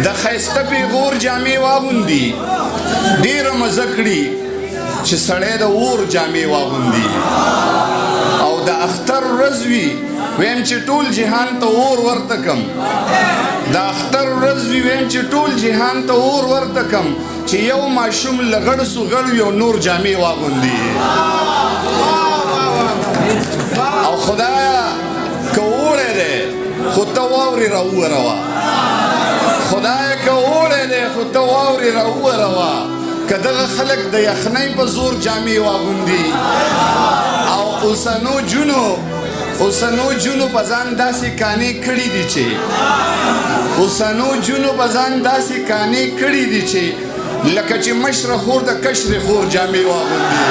د ښایسته پیغور جامې واغوندي ډېره مزه کړي چې سړی د اور جامې واغوندي او د اختر ورځ وي ویم چې ټول جهان ته اور ورته کم د اختر ورځ وي ویم چې ټول جهان ته اور ورته کم چې یو ماشوم له غړ سو غړ یو نور جامې واغوندي او خدایا که اوړی دی خو ته واورې راووروه خدایا که اوړی دی خو ته واورې راووروه که دغه خلک د یخنۍ په زور جامې واغوندي او اوسنو جونو په ځان داسې کانې کړي دي چې لکه چې مشره خور د کشرې خور جامې واغوندي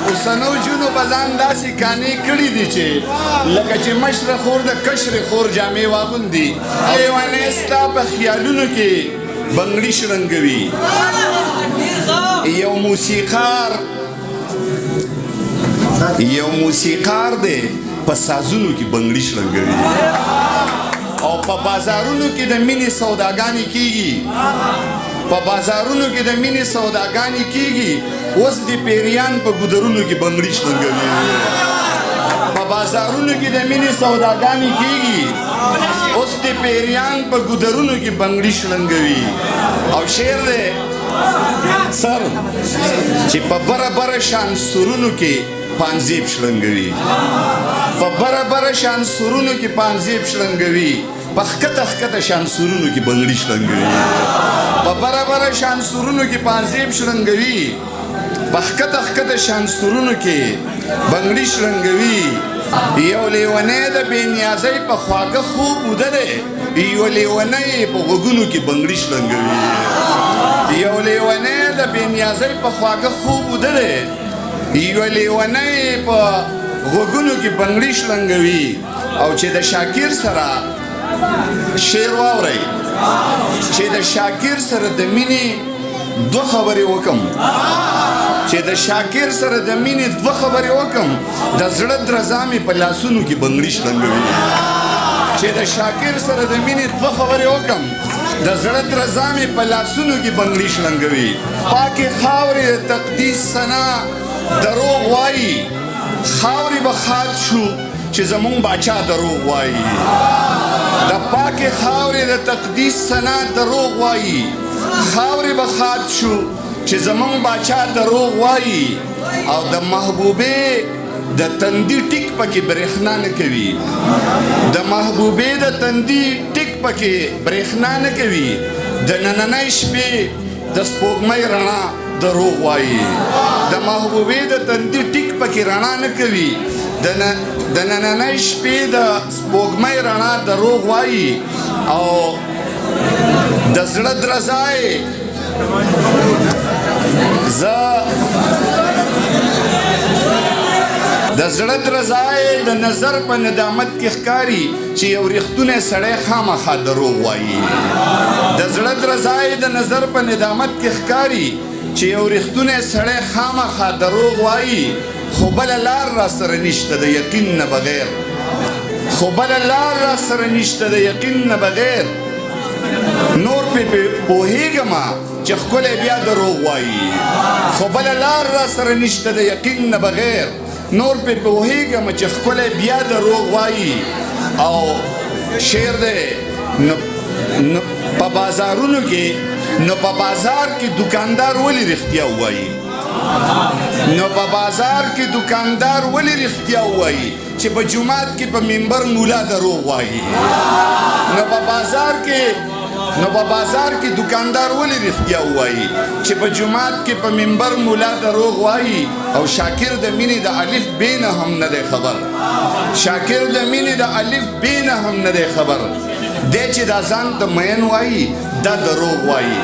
اوسنو جونو په ځان داسې کانې کړي دي چې لکه چې مشره خور د کشرې خور جامې واغوندي لیونۍ ستا په خیالونو کې بنګړي شرنګوي یو موسیقار دی په سازونو کې بنګړي شرنګوي او په بازارونو کې د مینې سوداګانې کیږي اوس د پیریان په ګودرونو کې بنګړي شرنګوي په بازارونو کې د مینې سوداګانې کیږي اوس د پیریان په ګودرونو کې بنګړي شرنګوي او شعر دی سر چې په بره شان سرونو کې پانزیب شرنګوي په بره شان سرونو کې پانزیب شرنګوي په ښکته شان سرونو کې بنګړي شرنګوي په بره شان سرونو کې پانزیب شرنګوي په ښکته شان سرونو کې بنګړي شرنګوي یو لیونی د بې نیازۍ په خواږه خوب وده دی یو لیونی په غوږونو کې بنګړي شرنګوي یو لیونی د بې نیازۍ په خواږه خوب وده دی یو لیونی په غوږونو کې بنګړي شرنګوي او چې د شاکر سره شعر واورئ چې د شاکر سره د مینې دوه خبرې وکم د زړه درزا مې په لاسونو کې بنګړي شرنګوي پاکې خاورې د تقدیس ثنا دروغ وایي خاورې به خاد شو چې زمونږ باچا دروغ وایي د پاکې خاورې د تقدیس ثنا دروغ وایي خاورې به خاد شو چې زمونږ باچا دروغ وایي او د محبوبې د تندي ټیک پکې برېښنا نه کوي د نننۍ شپې د سپوږمۍ رڼا دروغ وایي د محبوبې د تندي ټیک پکې رڼا نه کوي د نننۍ شپې د سپوږمۍ رڼا دروغ وایي او د زړه درزای د نظر په ندامت کې ښکاري چې یو ریښتونی سړی خامخا دروغ وایي د زړه درزای د نظر په ندامت کې ښکاري چې یو ریښتونی سړی خامخا دروغ وایي خو بله لار را سره نشته د یقین نه بغیر نور پې پوهېږمه چې ښکلی بیا دروغ وایي خو بله لار را سره نشته د یقین نه بغیر نور پې پوهېږمه چې ښکلی بیا دروغ وایي او شعر دی نو په بازارونو کې دکاندار ولې رښتیا وایي چې په جومات کې په منبر مولا دروغ وایي نو په بازار کې دکاندار ولې رښتیا وایي چې په جومات کې په منبر مولا دروغ وایي او شاکر د مینې د الف ب نه هم نه دی خبر دی چې دا ځان ته مین وایي دا دروغ وایي